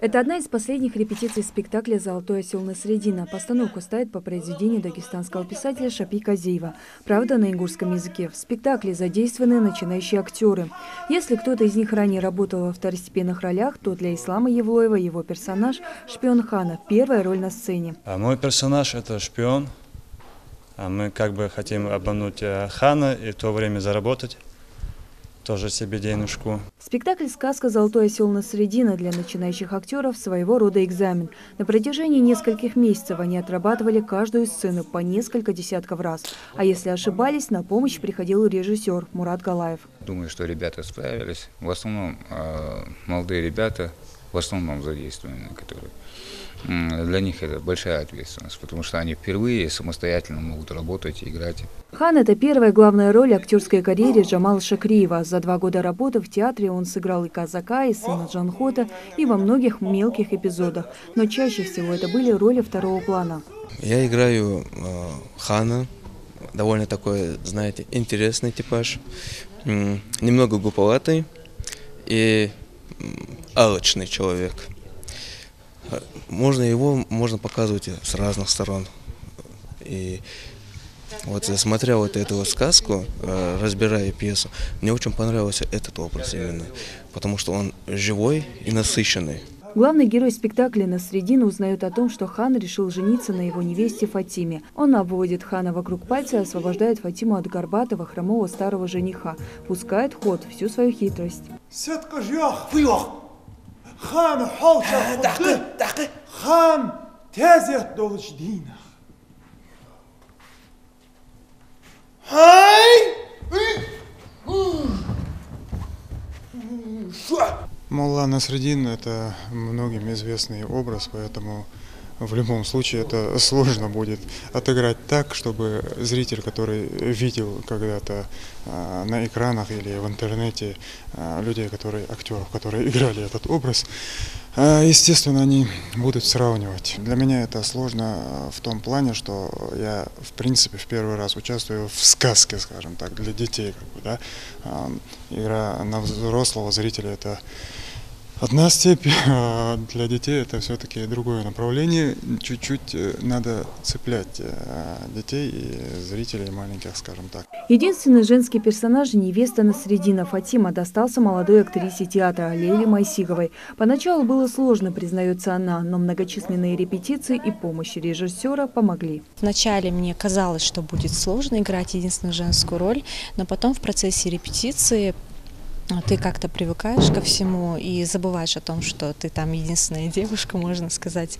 Это одна из последних репетиций спектакля «Золотой осел Насреддина». Постановку ставят по произведению дагестанского писателя Шапика Азиева. Правда, на ингушском языке. В спектакле задействованы начинающие актеры. Если кто-то из них ранее работал во второстепенных ролях, то для Ислама Евлоева его персонаж – шпион Хана. Первая роль на сцене. Мой персонаж – это шпион. Мы как бы хотим обмануть Хана и в то время заработать. Тоже себе денежку. Спектакль «Сказка «Золотой осел Насреддина» для начинающих актеров своего рода экзамен. На протяжении нескольких месяцев они отрабатывали каждую сцену по несколько десятков раз. А если ошибались, на помощь приходил режиссер Мурат Галаев. Думаю, что ребята справились. В основном молодые ребята, в основном задействованы, которые... Для них это большая ответственность, потому что они впервые самостоятельно могут работать и играть. Хан – это первая главная роль в актерской карьере Джамала Шакриева. За 2 года работы в театре он сыграл и казака, и сына Джанхота, и во многих мелких эпизодах. Но чаще всего это были роли второго плана. Я играю Хана, довольно такой, знаете, интересный типаж, немного глуповатый и алчный человек. Можно показывать с разных сторон. И вот смотря вот эту вот сказку, разбирая пьесу, мне очень понравился этот образ именно, потому что он живой и насыщенный. Главный герой спектакля Насреддин узнает о том, что хан решил жениться на его невесте Фатиме. Он обводит хана вокруг пальца и освобождает Фатиму от горбатого, хромого старого жениха. Пускает в ход всю свою хитрость. Хан холша хан тезет долж дина. Молла Насреддин – это многим известный образ, поэтому в любом случае это сложно будет отыграть так, чтобы зритель, который видел когда-то на экранах или в интернете актеров, которые играли этот образ, естественно, они будут сравнивать. Для меня это сложно в том плане, что я, в принципе, в первый раз участвую в сказке, скажем так, для детей. Да? Игра на взрослого зрителя – это одна степь, а для детей это все-таки другое направление. Чуть-чуть надо цеплять детей и зрителей маленьких, скажем так. Единственный женский персонаж – невеста Насреддина Фатима достался молодой актрисе театра Лейле Майсиговой. Поначалу было сложно, признается она, но многочисленные репетиции и помощь режиссера помогли. Вначале мне казалось, что будет сложно играть единственную женскую роль, но потом в процессе репетиции ты как-то привыкаешь ко всему и забываешь о том, что ты там единственная девушка, можно сказать.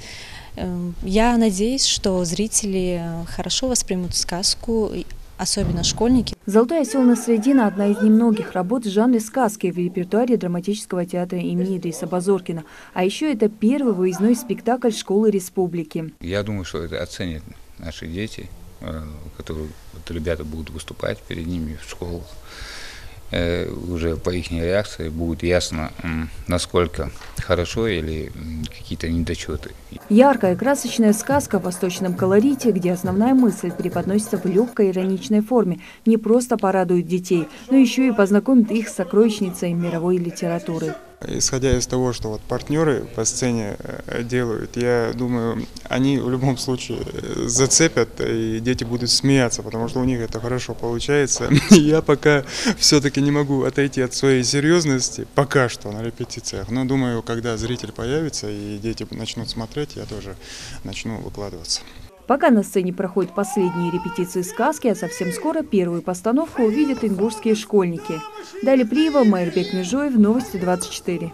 Я надеюсь, что зрители хорошо воспримут сказку, особенно школьники. «Золотой осел Насреддина» – одна из немногих работ в жанре сказки в репертуаре драматического театра имени Идриса Базоркина. А еще это первый выездной спектакль школы республики. Я думаю, что это оценят наши дети, которые ребята будут выступать перед ними в школах. Уже по их реакции будет ясно, насколько хорошо или какие-то недочеты. Яркая красочная сказка в восточном колорите, где основная мысль преподносится в легкой ироничной форме, не просто порадует детей, но еще и познакомит их с сокровищницей мировой литературы. Исходя из того, что вот партнеры по сцене делают, я думаю, они в любом случае зацепят, и дети будут смеяться, потому что у них это хорошо получается. Я пока все-таки не могу отойти от своей серьезности, пока что на репетициях, но думаю, когда зритель появится и дети начнут смотреть, я тоже начну выкладываться. Пока на сцене проходят последние репетиции сказки, а совсем скоро первую постановку увидят ингушские школьники. Далее Плиева, Майрбек Межоев, Новости 24.